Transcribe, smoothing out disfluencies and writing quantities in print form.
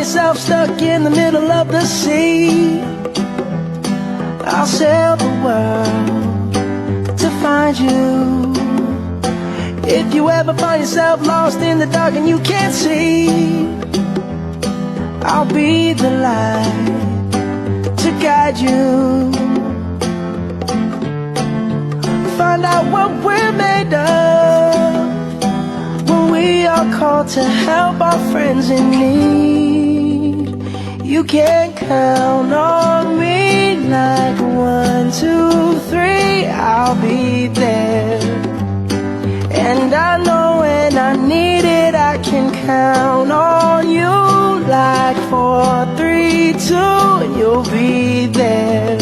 yourself stuck in the middle of the sea, I'll sail the world to find you. If you ever find yourself lost in the dark and you can't see, I'll be the light to guide you. Find out what we're made of when we are called to help our friends in need. You can count on me like 1, 2, 3, I'll be there. And I know when I need it, I can count on you like 4, 3, 2, and you'll be there.